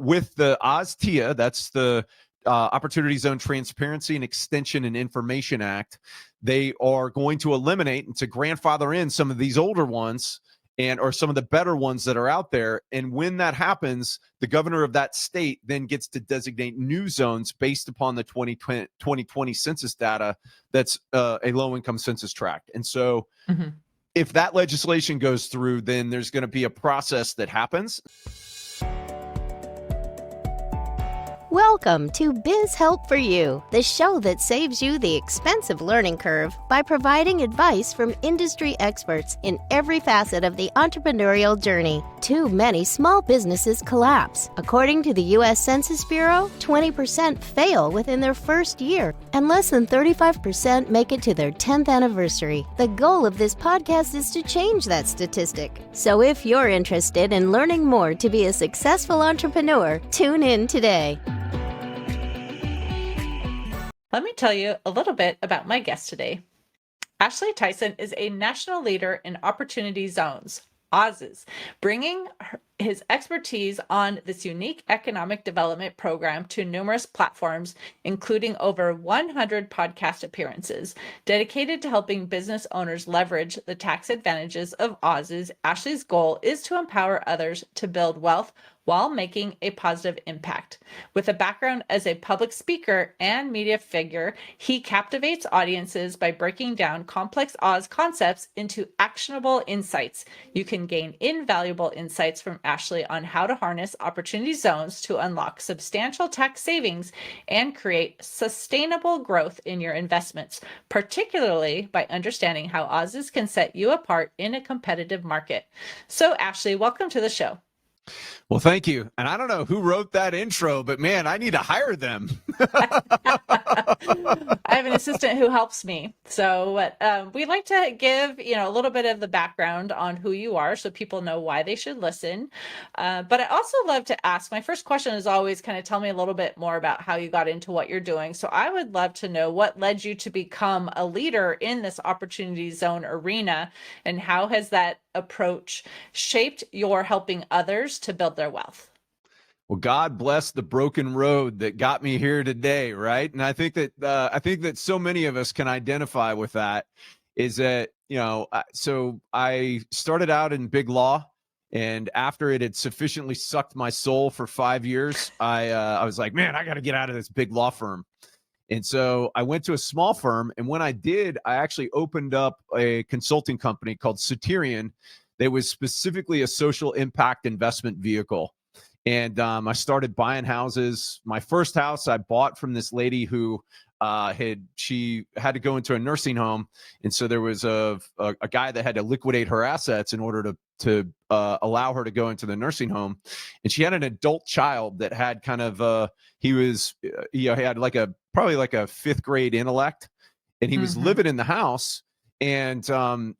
with the OzTIA, that's the Opportunity Zone Transparency and Extension and Information Act, they are going to eliminate and to grandfather in some of these older ones or some of the better ones that are out there. And when that happens, the governor of that state then gets to designate new zones based upon the 2020 census data that's a low-income census tract. And so if that legislation goes through, then there's going to be a process that happens. Welcome to Biz Help for You, the show that saves you the expensive learning curve by providing advice from industry experts in every facet of the entrepreneurial journey. Too many small businesses collapse. According to the U.S. Census Bureau, 20% fail within their first year, and less than 35% make it to their 10th anniversary. The goal of this podcast is to change that statistic. So if you're interested in learning more to be a successful entrepreneur, tune in today. Let me tell you a little bit about my guest today. Ashley Tison is a national leader in opportunity zones, OZs, bringing his expertise on this unique economic development program to numerous platforms, including over 100 podcast appearances. Dedicated to helping business owners leverage the tax advantages of OZs, Ashley's goal is to empower others to build wealth while making a positive impact. With a background as a public speaker and media figure, he captivates audiences by breaking down complex Oz concepts into actionable insights. You can gain invaluable insights from Ashley on how to harness opportunity zones to unlock substantial tax savings and create sustainable growth in your investments, particularly by understanding how Oz's can set you apart in a competitive market. So, Ashley, welcome to the show. Well, thank you. And I don't know who wrote that intro, but man, I need to hire them. I have an assistant who helps me. So we'd like to give, a little bit of the background on who you are so people know why they should listen. But I also love to ask, my first question is always kind of tell me a little bit more about how you got into what you're doing. So I would love to know what led you to become a leader in this opportunity zone arena, and how has that approach shaped your helping others to build their wealth? Well, God bless the broken road that got me here today, right? And I think that so many of us can identify with that. Is that so I started out in big law, and after it had sufficiently sucked my soul for 5 years, I was like, man, I got to get out of this big law firm. And so I went to a small firm, and when I did, I actually opened up a consulting company called Soterian that was specifically a social impact investment vehicle. And I started buying houses. My first house I bought from this lady who she had to go into a nursing home, and so there was a guy that had to liquidate her assets in order to allow her to go into the nursing home. And she had an adult child that had kind of he had probably like a fifth grade intellect, and he was living in the house, and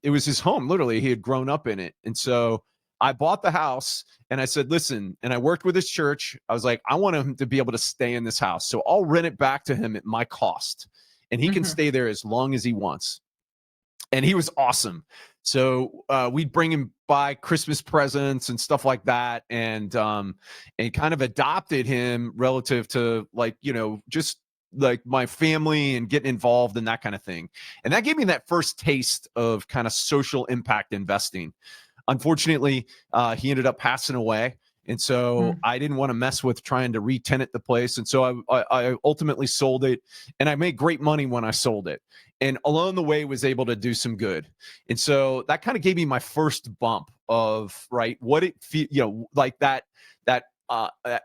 it was his home. Literally, he had grown up in it. And so I bought the house, and I said, listen, and I worked with his church. I was like, I want him to be able to stay in this house, so I'll rent it back to him at my cost, and he can stay there as long as he wants. And he was awesome. So we'd bring him by Christmas presents and stuff like that, and kind of adopted him relative to just like my family and getting involved in that kind of thing. And that gave me that first taste of kind of social impact investing. Unfortunately, he ended up passing away. And so I didn't want to mess with trying to re-tenant the place. And so I ultimately sold it, and I made great money when I sold it. And along the way was able to do some good. And so that kind of gave me my first bump of, right, what it like that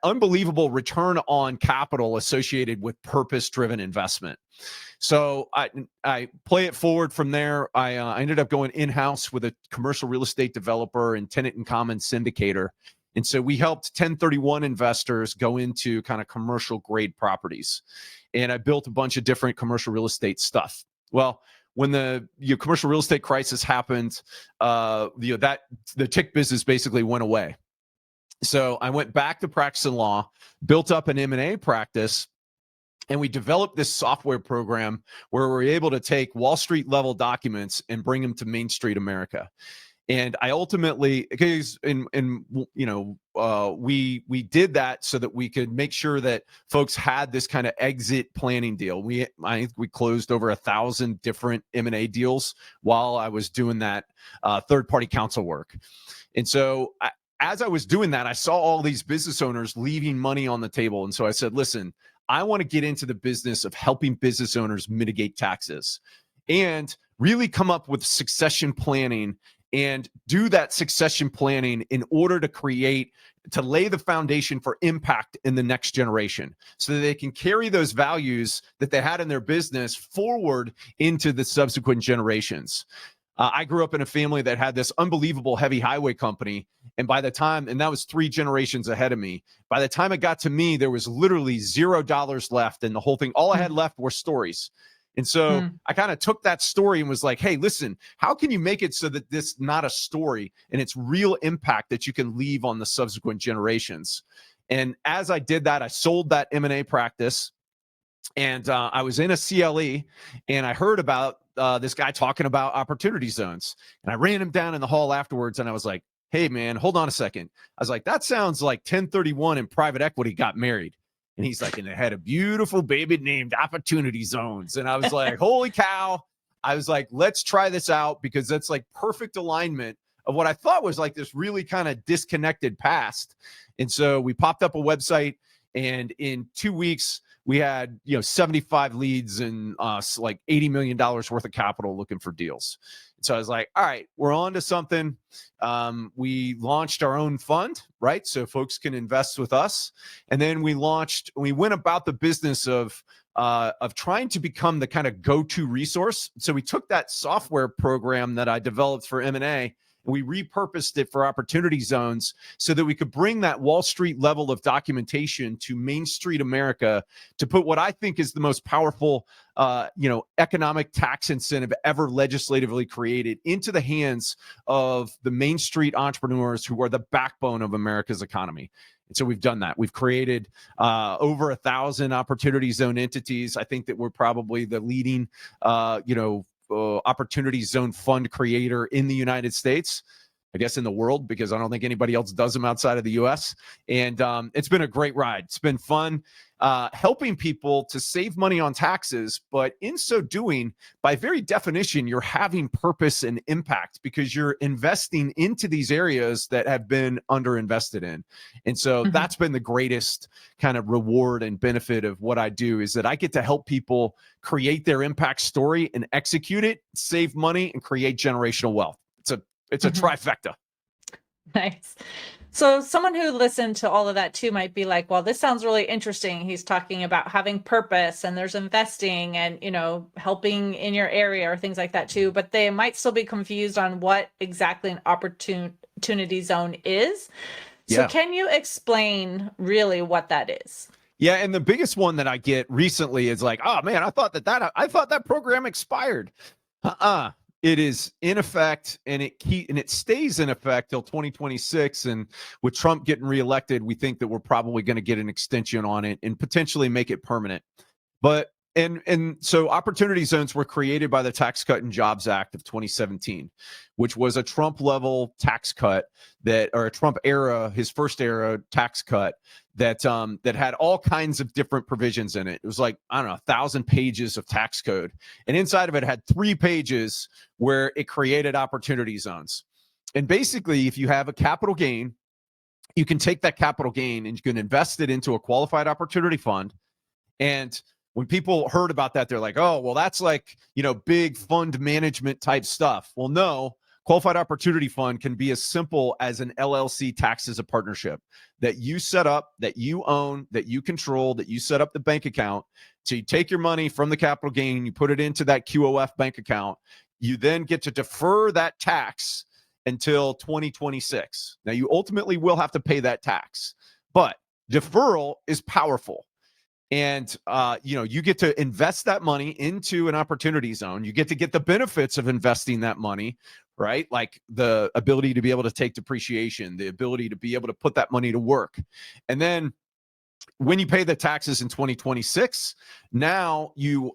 unbelievable return on capital associated with purpose-driven investment. So I play it forward from there. I ended up going in-house with a commercial real estate developer and tenant in common syndicator. And so we helped 1031 investors go into kind of commercial grade properties. And I built a bunch of different commercial real estate stuff. Well, when the commercial real estate crisis happened, the TIC business basically went away. So I went back to practicing law, built up an M&A practice, and we developed this software program where we're able to take Wall Street level documents and bring them to Main Street America. And I ultimately, because we did that so that we could make sure that folks had this kind of exit planning deal. I think we closed over 1,000 different M&A deals while I was doing that third-party counsel work. And so as I was doing that, I saw all these business owners leaving money on the table. And so I said, listen, I want to get into the business of helping business owners mitigate taxes and really come up with succession planning and do that succession planning in order to lay the foundation for impact in the next generation so that they can carry those values that they had in their business forward into the subsequent generations. I grew up in a family that had this unbelievable heavy highway company. And that was 3 generations ahead of me. By the time it got to me, there was literally $0 left. And the whole thing, all I had left were stories. And so I kind of took that story and was like, hey, listen, how can you make it so that this not a story and it's real impact that you can leave on the subsequent generations? And as I did that, I sold that M&A practice. And I was in a CLE and I heard about this guy talking about opportunity zones. And I ran him down in the hall afterwards and I was like, hey, man, hold on a second. I was like, that sounds like 1031 and private equity got married. And he's like, and it had a beautiful baby named Opportunity Zones. And I was like, holy cow. I was like, let's try this out because that's like perfect alignment of what I thought was like this really kind of disconnected past. And so we popped up a website and in 2 weeks, we had 75 leads and like $80 million worth of capital looking for deals. So I was like, all right, we're on to something. We launched our own fund, right? So folks can invest with us. And then we went about the business of trying to become the kind of go-to resource. So we took that software program that I developed for M&A and we repurposed it for opportunity zones so that we could bring that Wall Street level of documentation to Main Street America to put what I think is the most powerful, economic tax incentive ever legislatively created into the hands of the Main Street entrepreneurs who are the backbone of America's economy. And so we've done that. We've created over 1,000 opportunity zone entities. I think that we're probably the leading, opportunity zone fund creator in the United States, I guess in the world, because I don't think anybody else does them outside of the US. And it's been a great ride. It's been fun helping people to save money on taxes. But in so doing, by very definition, you're having purpose and impact because you're investing into these areas that have been underinvested in. And so that's been the greatest kind of reward and benefit of what I do is that I get to help people create their impact story and execute it, save money, and create generational wealth. It's a trifecta. Nice. So someone who listened to all of that too might be like, well, this sounds really interesting. He's talking about having purpose and there's investing and, helping in your area or things like that too, but they might still be confused on what exactly an opportunity zone is. So can you explain really what that is? Yeah, and the biggest one that I get recently is like, oh man, I thought that program expired. It is in effect, and it stays in effect till 2026. And with Trump getting reelected, we think that we're probably going to get an extension on it and potentially make it permanent. But and so opportunity zones were created by the Tax Cut and Jobs Act of 2017, which was a Trump level tax cut or a Trump era, his first era tax cut that had all kinds of different provisions in it. It was like, I don't know, 1,000 pages of tax code. And inside of it had 3 pages where it created opportunity zones. And basically, if you have a capital gain, you can take that capital gain and you can invest it into a qualified opportunity fund. And when people heard about that, they're like, oh, well, that's like, big fund management type stuff. Well, no, qualified opportunity fund can be as simple as an LLC taxed as a partnership that you set up, that you own, that you control, that you set up the bank account. So you take your money from the capital gain, you put it into that QOF bank account. You then get to defer that tax until 2026. Now, you ultimately will have to pay that tax, but deferral is powerful. And, you get to invest that money into an opportunity zone. You get to get the benefits of investing that money, right? Like the ability to be able to take depreciation, the ability to be able to put that money to work. And then when you pay the taxes in 2026, now you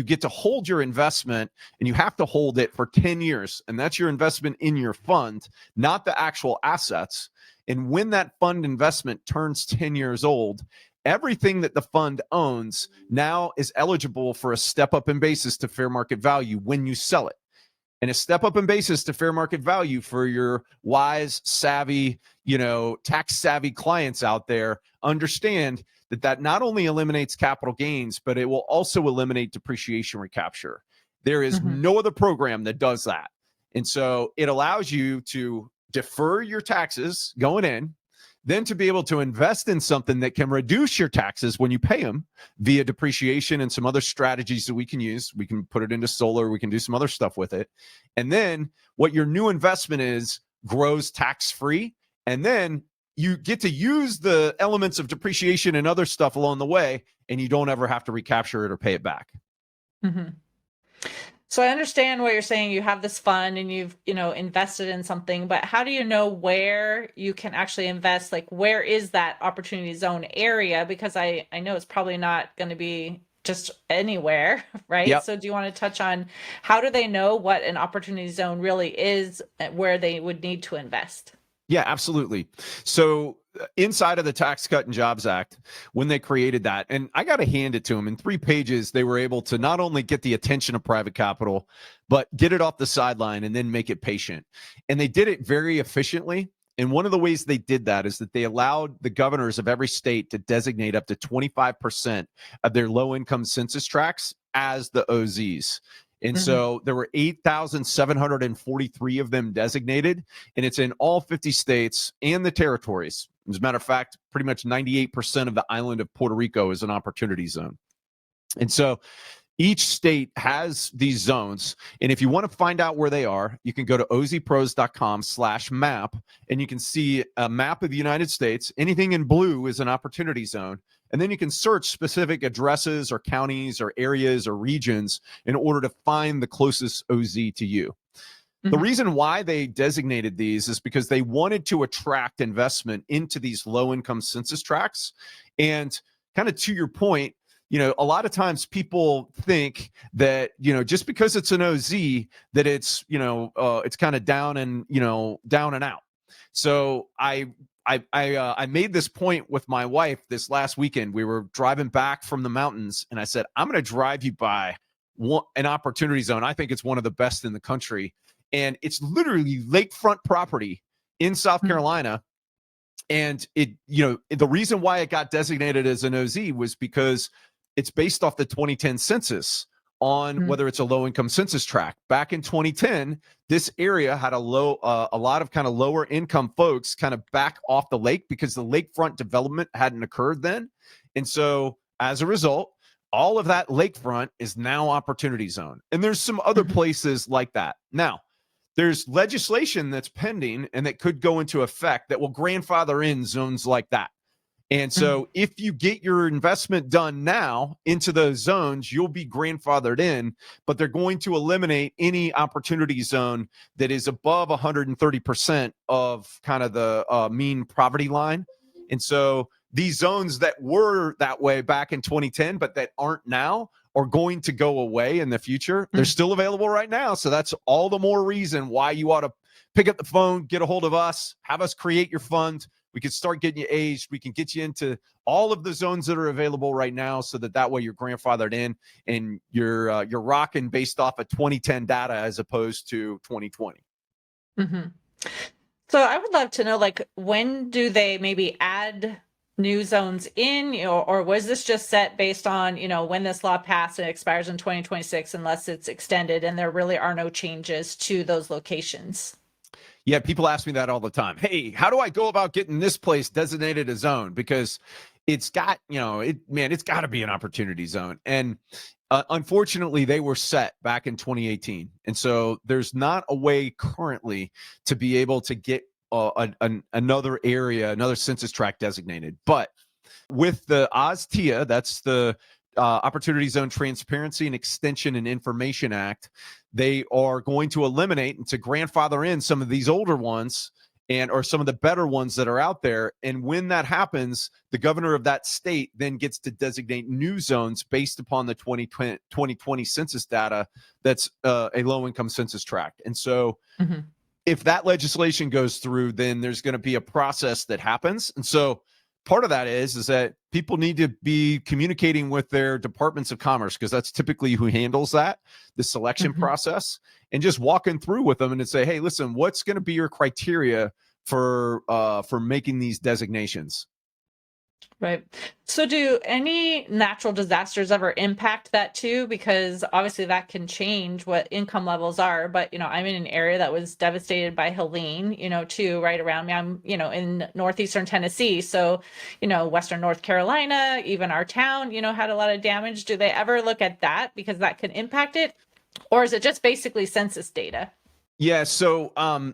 get to hold your investment, and you have to hold it for 10 years. And that's your investment in your fund, not the actual assets. And when that fund investment turns 10 years old, everything that the fund owns now is eligible for a step up in basis to fair market value when you sell it. And a step up in basis to fair market value for your wise, savvy, tax savvy clients out there, understand that not only eliminates capital gains, but it will also eliminate depreciation recapture. There is no other program that does that. And so it allows you to defer your taxes going in, then to be able to invest in something that can reduce your taxes when you pay them via depreciation and some other strategies that we can use. We can put it into solar. We can do some other stuff with it. And then what your new investment is grows tax-free. And then you get to use the elements of depreciation and other stuff along the way, and you don't ever have to recapture it or pay it back. Mm-hmm. So I understand what you're saying. You have this fund and you've, invested in something, but how do you know where you can actually invest? Like, where is that opportunity zone area? Because I know it's probably not going to be just anywhere, right? Yep. So do you want to touch on how do they know what an opportunity zone really is, where they would need to invest? Yeah, absolutely. So inside of the Tax Cut and Jobs Act, when they created that, and I got to hand it to them, in 3 pages, they were able to not only get the attention of private capital, but get it off the sideline and then make it patient. And they did it very efficiently. And one of the ways they did that is that they allowed the governors of every state to designate up to 25% of their low-income census tracts as the OZs. And so there were 8,743 of them designated, and it's in all 50 states and the territories. As a matter of fact, pretty much 98% of the island of Puerto Rico is an opportunity zone. And so each state has these zones. And if you want to find out where they are, you can go to ozpros.com/map, and you can see a map of the United States. Anything in blue is an opportunity zone. And then you can search specific addresses or counties or areas or regions in order to find the closest OZ to you. The reason why they designated these is because they wanted to attract investment into these low-income census tracts. And kind of to your point, a lot of times people think that, just because it's an OZ, that it's, it's kind of down and out. So I made this point with my wife this last weekend. We were driving back from the mountains, and I said, I'm going to drive you by an opportunity zone. I think it's one of the best in the country. And it's literally lakefront property in South Carolina. And the reason why it got designated as an OZ was because it's based off the 2010 census on whether it's a low-income census tract. Back in 2010, this area had a lot of kind of lower income folks kind of back off the lake because the lakefront development hadn't occurred then. And so as a result, all of that lakefront is now opportunity zone. And there's some other places like that. Now, there's legislation that's pending and that could go into effect that will grandfather in zones like that. And so if you get your investment done now into those zones, you'll be grandfathered in, but they're going to eliminate any opportunity zone that is above 130% of kind of the mean poverty line. And so these zones that were that way back in 2010, but that aren't now, are going to go away in the future. They're still available right now. So that's all the more reason why you ought to pick up the phone, get a hold of us, have us create your fund. We can start getting you aged. We can get you into all of the zones that are available right now, so that way you're grandfathered in and you're rocking based off of 2010 data as opposed to 2020. So I would love to know, like, when do they maybe add new zones in, or was this just set based on, when this law passed and it expires in 2026, unless it's extended and there really are no changes to those locations? Yeah, people ask me that all the time. Hey, how do I go about getting this place designated a zone? Because it's got, it's got to be an opportunity zone. And unfortunately, they were set back in 2018. And so there's not a way currently to be able to get another area, another census tract designated. But with the OZTIA, that's the Opportunity Zone Transparency and Extension and Information Act, they are going to eliminate and to grandfather in some of these older ones and or some of the better ones that are out there. And when that happens, the governor of that state then gets to designate new zones based upon the 2020 census data that's a low-income census tract. And so if that legislation goes through, then there's going to be a process that happens. And so part of that is that people need to be communicating with their departments of commerce, because that's typically who handles that, the selection process, and just walking through with them and say, hey, listen, what's going to be your criteria for making these designations? Right. So do any natural disasters ever impact that too? Because obviously that can change what income levels are. But, I'm in an area that was devastated by Helene, too, right around me. I'm, in northeastern Tennessee. So, Western North Carolina, even our town, had a lot of damage. Do they ever look at that because that could impact it? Or is it just basically census data? Yeah, so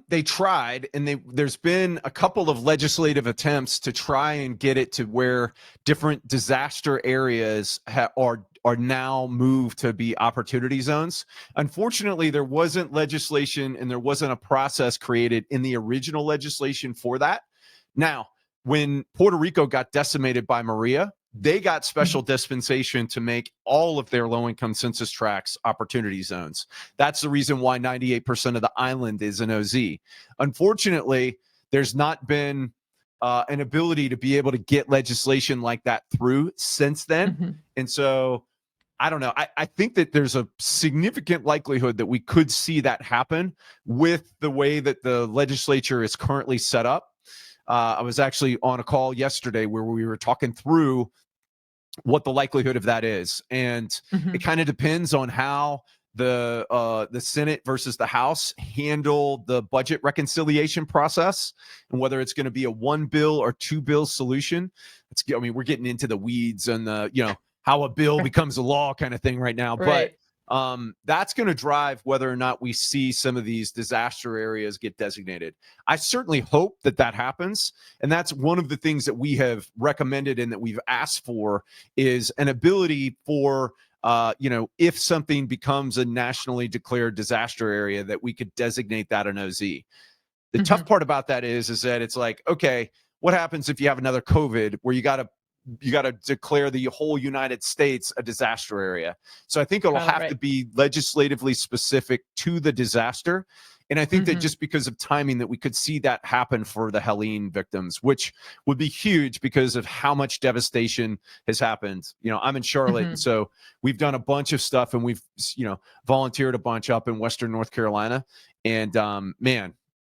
they tried, and there's been a couple of legislative attempts to try and get it to where different disaster areas are now moved to be opportunity zones. Unfortunately, there wasn't legislation and there wasn't a process created in the original legislation for that. Now, when Puerto Rico got decimated by Maria, they got special dispensation to make all of their low-income census tracts opportunity zones. That's the reason why 98% of the island is an OZ. Unfortunately, there's not been an ability to be able to get legislation like that through since then. And so I don't know. I think that there's a significant likelihood that we could see that happen with the way that the legislature is currently set up. I was actually on a call yesterday where we were talking through what the likelihood of that is. And it kind of depends on how the Senate versus the House handle the budget reconciliation process, and whether it's going to be a one bill or two bill solution. We're getting into the weeds and how a bill becomes a law kind of thing right now. Right. But that's going to drive whether or not we see some of these disaster areas get designated. I certainly hope that happens. And that's one of the things that we have recommended and that we've asked for is an ability for, if something becomes a nationally declared disaster area, that we could designate that an OZ. The tough part about that is that it's like, okay, what happens if you have another COVID where you got to declare the whole United States a disaster area? So I think it'll have to be legislatively specific to the disaster. And I think that just because of timing, that we could see that happen for the Helene victims, which would be huge because of how much devastation has happened. I'm in Charlotte, and so we've done a bunch of stuff, and we've, volunteered a bunch up in Western North Carolina. And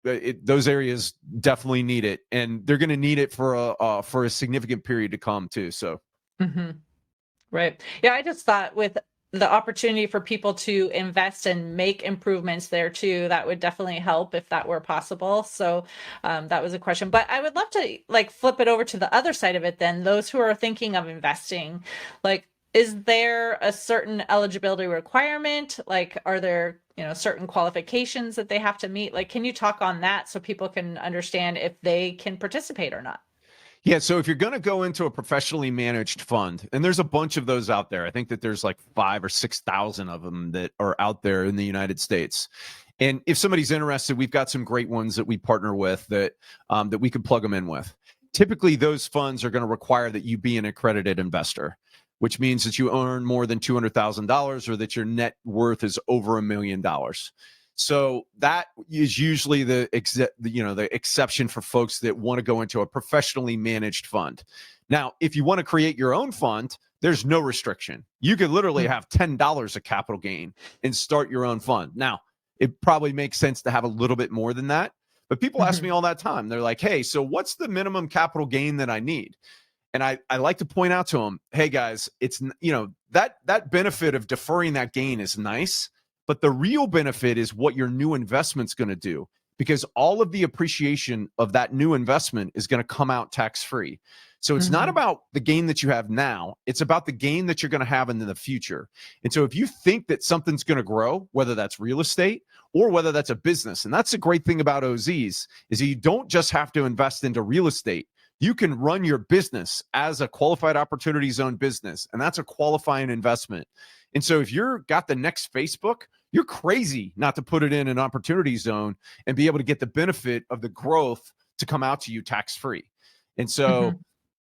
those areas definitely need it, and they're going to need it for a significant period to come too. So, right. Yeah. I just thought with the opportunity for people to invest and make improvements there too, that would definitely help if that were possible. So that was a question, but I would love to flip it over to the other side of it. Then those who are thinking of investing, is there a certain eligibility requirement? Are there, certain qualifications that they have to meet? Can you talk on that so people can understand if they can participate or not? Yeah, so if you're going to go into a professionally managed fund, and there's a bunch of those out there, I think that there's 5,000 or 6,000 of them that are out there in the United States. And if somebody's interested, we've got some great ones that we partner with that we can plug them in with. Typically, those funds are going to require that you be an accredited investor, which means that you earn more than $200,000 or that your net worth is over $1 million. So that is usually the exception for folks that want to go into a professionally managed fund. Now, if you want to create your own fund, there's no restriction. You could literally have $10 of capital gain and start your own fund. Now, it probably makes sense to have a little bit more than that. But people ask me all that time. They're like, hey, so what's the minimum capital gain that I need? And I like to point out to them, hey, guys, it's, that benefit of deferring that gain is nice. But the real benefit is what your new investment's going to do, because all of the appreciation of that new investment is going to come out tax-free. So it's not about the gain that you have now. It's about the gain that you're going to have in the future. And so if you think that something's going to grow, whether that's real estate or whether that's a business, and that's the great thing about OZs, is that you don't just have to invest into real estate. You can run your business as a qualified opportunity zone business, and that's a qualifying investment. And so if you're got the next Facebook, you're crazy not to put it in an opportunity zone and be able to get the benefit of the growth to come out to you tax free. And so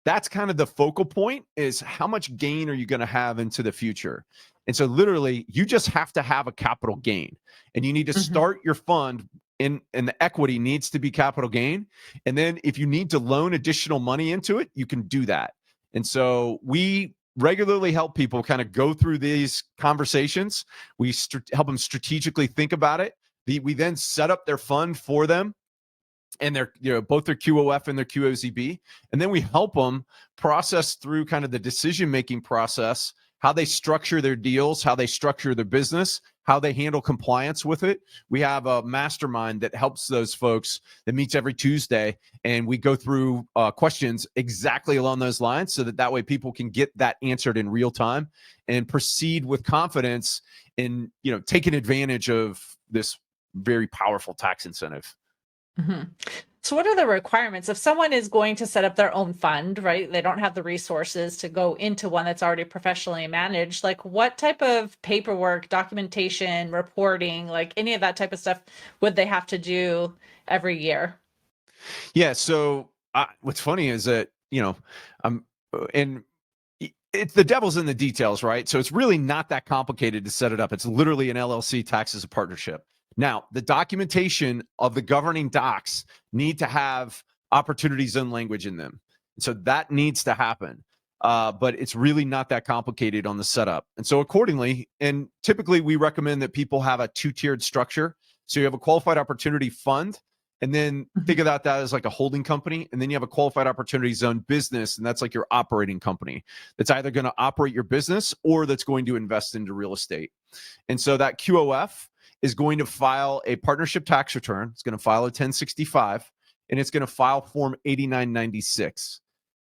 that's kind of the focal point, is how much gain are you going to have into the future? And so literally you just have to have a capital gain, and you need to start your fund and the equity needs to be capital gain. And then if you need to loan additional money into it, you can do that. And so we regularly help people kind of go through these conversations. We help them strategically think about it. We then set up their fund for them, and their, both their QOF and their QOZB. And then we help them process through kind of the decision-making process, how they structure their deals, how they structure their business, how they handle compliance with it. We have a mastermind that helps those folks that meets every Tuesday, and we go through questions exactly along those lines, so that way people can get that answered in real time and proceed with confidence in, taking advantage of this very powerful tax incentive. So what are the requirements if someone is going to set up their own fund, right? They don't have the resources to go into one that's already professionally managed. Like, what type of paperwork, documentation, reporting, like any of that type of stuff would they have to do every year? Yeah. So what's funny is that, and it's the devil's in the details, right? So it's really not that complicated to set it up. It's literally an LLC taxed as a partnership. Now, the documentation of the governing docs need to have opportunity zone language in them. So that needs to happen. But it's really not that complicated on the setup. And so accordingly, and typically we recommend that people have a 2-tiered structure. So you have a qualified opportunity fund, and then think about that as like a holding company. And then you have a qualified opportunity zone business, and that's like your operating company that's either going to operate your business or that's going to invest into real estate. And so that QOF is going to file a partnership tax return. It's going to file a 1065, and it's going to file Form 8996.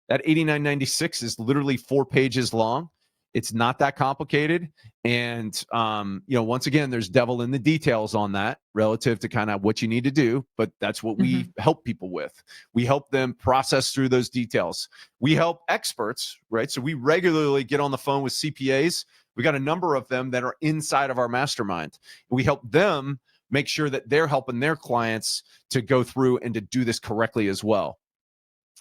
That 8996 is literally 4 pages long. It's not that complicated. And, once again, there's devil in the details on that relative to kind of what you need to do, but that's what we help people with. We help them process through those details. We help experts, right? So we regularly get on the phone with CPAs. We got a number of them that are inside of our mastermind. We help them make sure that they're helping their clients to go through and to do this correctly as well.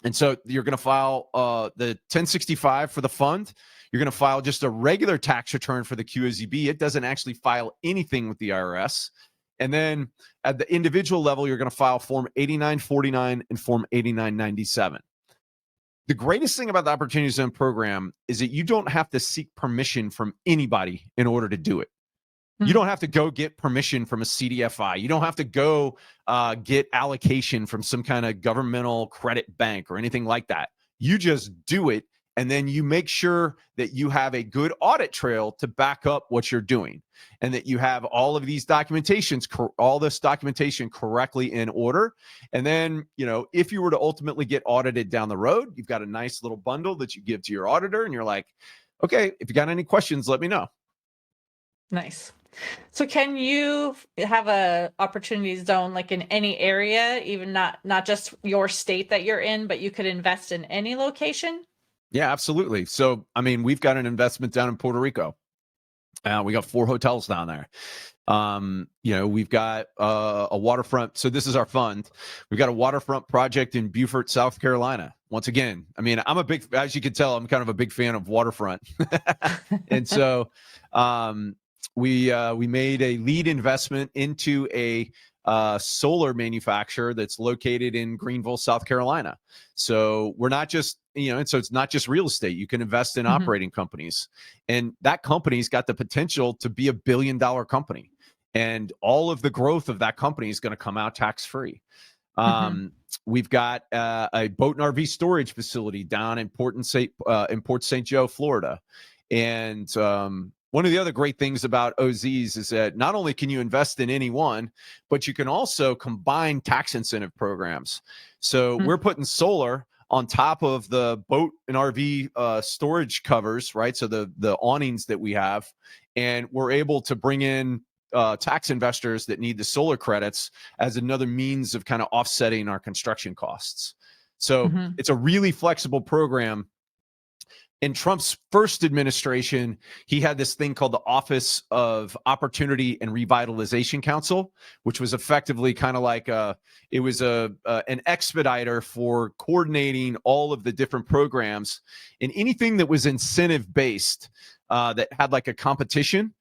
And so you're going to file the 1065 for the fund. You're going to file just a regular tax return for the QOZB. It doesn't actually file anything with the IRS. And then at the individual level, you're going to file Form 8949 and Form 8997. The greatest thing about the Opportunity Zone program is that you don't have to seek permission from anybody in order to do it. You don't have to go get permission from a CDFI. You don't have to go get allocation from some kind of governmental credit bank or anything like that. You just do it, and then you make sure that you have a good audit trail to back up what you're doing, and that you have all of these all this documentation correctly in order. And then, if you were to ultimately get audited down the road, you've got a nice little bundle that you give to your auditor, and you're like, okay, if you got any questions, let me know. Nice. So can you have a opportunity zone like in any area, even not just your state that you're in, but you could invest in any location? Yeah, absolutely. So, we've got an investment down in Puerto Rico. We got 4 hotels down there. We've got a waterfront. So this is our fund. We've got a waterfront project in Beaufort, South Carolina. Once again, as you can tell, I'm kind of a big fan of waterfront. And so we made a lead investment into a solar manufacturer that's located in Greenville, South Carolina. So we're not just, and so it's not just real estate. You can invest in operating companies, and that company's got the potential to be $1 billion company. And all of the growth of that company is going to come out tax-free. We've got a boat and RV storage facility down in Port St. Joe, Florida. And one of the other great things about OZs is that not only can you invest in any one, but you can also combine tax incentive programs. So we're putting solar on top of the boat and RV storage covers, right? So the awnings that we have, and we're able to bring in tax investors that need the solar credits as another means of kind of offsetting our construction costs. So it's a really flexible program in Trump's first administration, he had this thing called the Office of Opportunity and Revitalization Council, which was effectively kind of like an expediter for coordinating all of the different programs, and anything that was incentive based that had like a competition.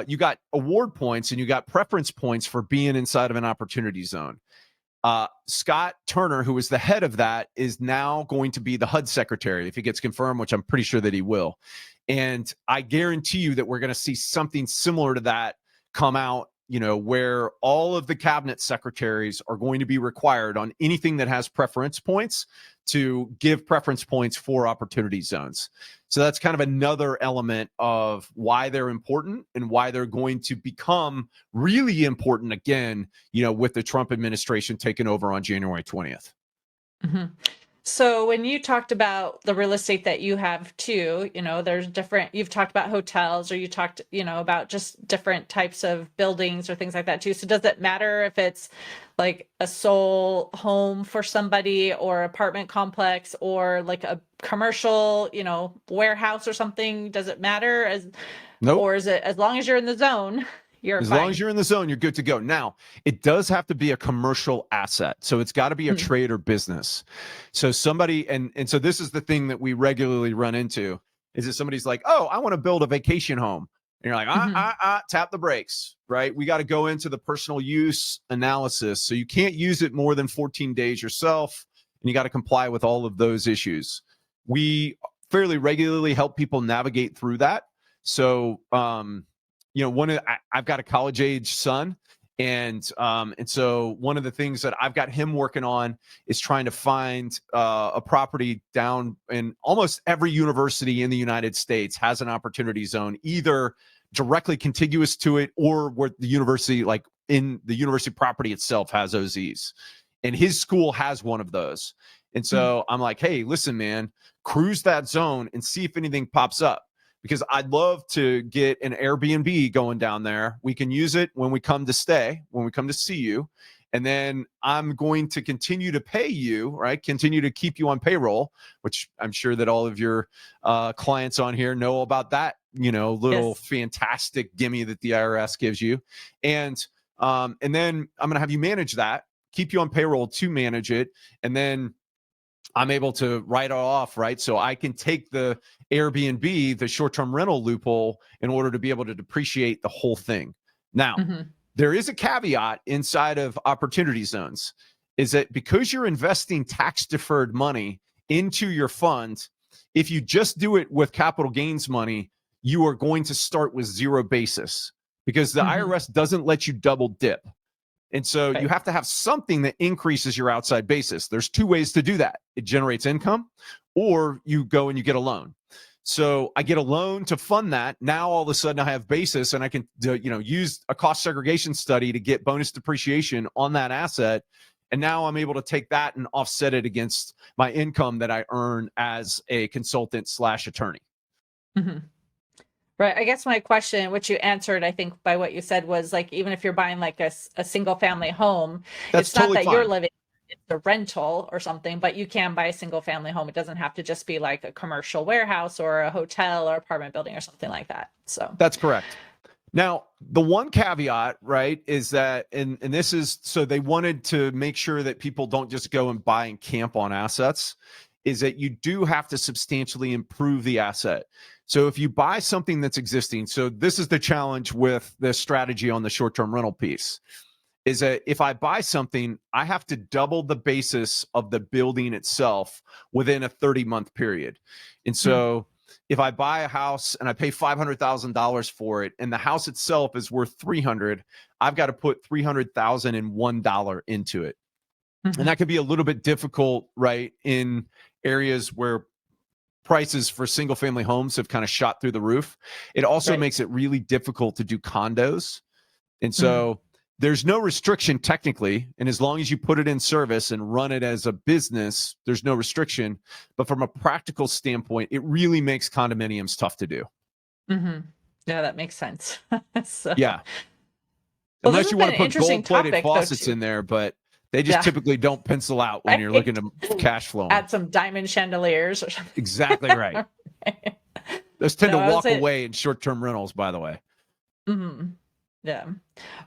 You got award points and you got preference points for being inside of an opportunity zone. Scott Turner, who was the head of that, is now going to be the HUD secretary if he gets confirmed, which I'm pretty sure that he will. And I guarantee you that we're going to see something similar to that come out, where all of the cabinet secretaries are going to be required on anything that has preference points to give preference points for opportunity zones. So that's kind of another element of why they're important and why they're going to become really important again, with the Trump administration taking over on January 20th. Mm-hmm. So when you talked about the real estate that you have too, there's different, you've talked about hotels, or you talked, about just different types of buildings or things like that too. So does it matter if it's like a sole home for somebody, or apartment complex, or like a commercial, warehouse or something? Does it matter Nope. Or is it, as long as you're in the zone, you're as fine? long as you're in the zone, you're good to go. Now, it does have to be a commercial asset. So it's got to be a trade or business. So somebody, and so this is the thing that we regularly run into, is that somebody's like, oh, I want to build a vacation home. And you're like, tap the brakes, right? We got to go into the personal use analysis. So you can't use it more than 14 days yourself, and you got to comply with all of those issues. We fairly regularly help people navigate through that. So, I've got a college age son. And so one of the things that I've got him working on is trying to find a property down in almost every university in the United States has an opportunity zone, either directly contiguous to it or where the university, like in the university property itself, has OZs. And his school has one of those. And so I'm like, hey, listen, man, cruise that zone and see if anything pops up. Because I'd love to get an Airbnb going down there. We can use it when we come to stay, when we come to see you. And then I'm going to continue to pay you, right? Continue to keep you on payroll, which I'm sure that all of your clients on here know about that, little fantastic gimme that the IRS gives you. And then I'm going to have you manage that, keep you on payroll to manage it. And then I'm able to write it off, right? So I can take the Airbnb, the short-term rental loophole, in order to be able to depreciate the whole thing. Now, there is a caveat inside of opportunity zones, is that because you're investing tax-deferred money into your fund, if you just do it with capital gains money, you are going to start with zero basis, because the IRS doesn't let you double dip. And so you have to have something that increases your outside basis. There's two ways to do that. It generates income, or you go and you get a loan. So I get a loan to fund that. Now all of a sudden I have basis, and I can use a cost segregation study to get bonus depreciation on that asset. And now I'm able to take that and offset it against my income that I earn as a consultant / attorney. Right. I guess my question, which you answered, I think, by what you said, was like, even if you're buying like a single family home, that's it's not totally that fine. You're living, it's a rental or something, but you can buy a single family home. It doesn't have to just be like a commercial warehouse or a hotel or apartment building or something like that. So that's correct. Now, the one caveat, right, is that, and this is, so they wanted to make sure that people don't just go and buy and camp on assets, is that you do have to substantially improve the asset. So if you buy something that's existing, so this is the challenge with the strategy on the short-term rental piece, is that if I buy something, I have to double the basis of the building itself within a 30-month period. And so if I buy a house and I pay $500,000 for it, and the house itself is worth $300,000, I've got to put $300,001 into it. And that could be a little bit difficult, right, in areas where prices for single family homes have kind of shot through the roof. It also makes it really difficult to do condos. And so there's no restriction technically. And as long as you put it in service and run it as a business, there's no restriction. But from a practical standpoint, it really makes condominiums tough to do. Yeah, that makes sense. Yeah. Well, unless you want to put gold-plated faucets in there, but they just typically don't pencil out when you're looking to cash flow. Add some diamond chandeliers or something. Exactly right. Those tend No, to I would walk say, away in short-term rentals, by the way. mhm. Yeah.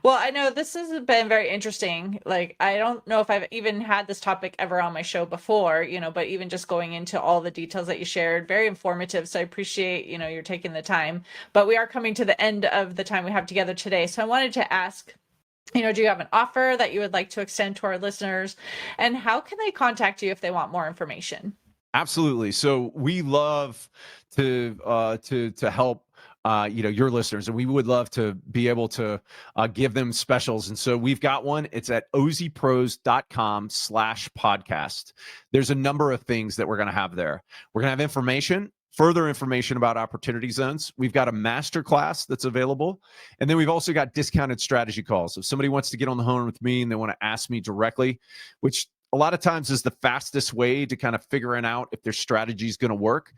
Well, I know this has been very interesting. Like, I don't know if I've even had this topic ever on my show before, but even just going into all the details that you shared, very informative. So I appreciate, you're taking the time. But we are coming to the end of the time we have together today. So I wanted to ask, do you have an offer that you would like to extend to our listeners? And how can they contact you if they want more information? Absolutely. So we love to help your listeners, and we would love to be able to give them specials. And so we've got one. It's at ozpros.com/podcast. There's a number of things that we're going to have there. We're going to have further information about opportunity zones. We've got a masterclass that's available. And then we've also got discounted strategy calls. If somebody wants to get on the phone with me and they want to ask me directly, which a lot of times is the fastest way to kind of figuring out if their strategy is going to work.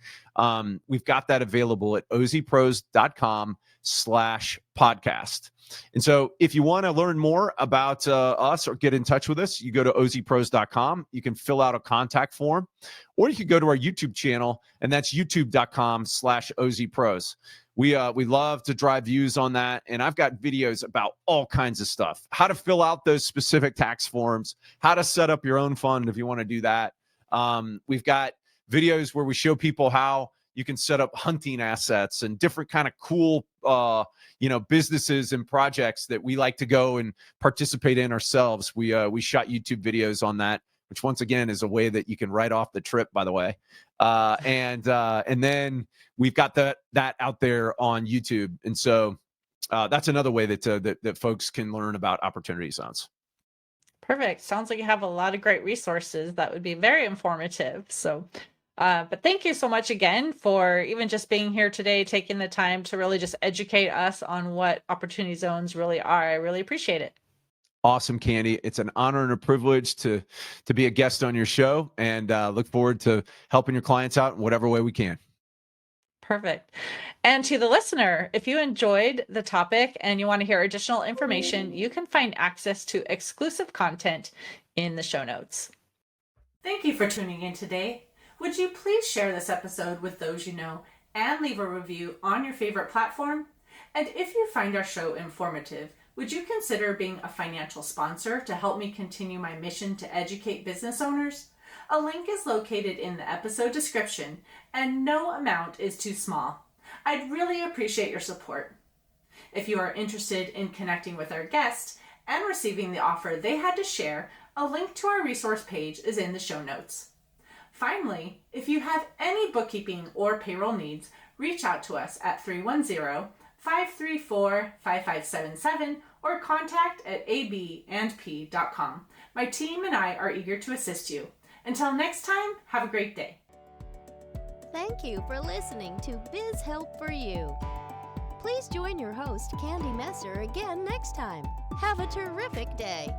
We've got that available at ozpros.com/podcast. And so if you want to learn more about us or get in touch with us, you go to ozpros.com. You can fill out a contact form, or you can go to our YouTube channel, and that's youtube.com/ozpros. We love to drive views on that. And I've got videos about all kinds of stuff, how to fill out those specific tax forms, how to set up your own fund if you want to do that. We've got videos where we show people how you can set up hunting assets and different kind of cool, businesses and projects that we like to go and participate in ourselves. We shot YouTube videos on that, which once again is a way that you can write off the trip, by the way. And then we've got that out there on YouTube. And so that's another way that folks can learn about opportunity zones. Perfect. Sounds like you have a lot of great resources that would be very informative. So, but thank you so much again for even just being here today, taking the time to really just educate us on what opportunity zones really are. I really appreciate it. Awesome, Candy. It's an honor and a privilege to be a guest on your show, and look forward to helping your clients out in whatever way we can. Perfect. And to the listener, if you enjoyed the topic and you want to hear additional information, you can find access to exclusive content in the show notes. Thank you for tuning in today. Would you please share this episode with those you know and leave a review on your favorite platform? And if you find our show informative, would you consider being a financial sponsor to help me continue my mission to educate business owners? A link is located in the episode description, and no amount is too small. I'd really appreciate your support. If you are interested in connecting with our guest and receiving the offer they had to share, a link to our resource page is in the show notes. Finally, if you have any bookkeeping or payroll needs, reach out to us at 310-534-5577 or contact@abandp.com. My team and I are eager to assist you. Until next time, have a great day. Thank you for listening to Biz Help for You. Please join your host, Candy Messer, again next time. Have a terrific day.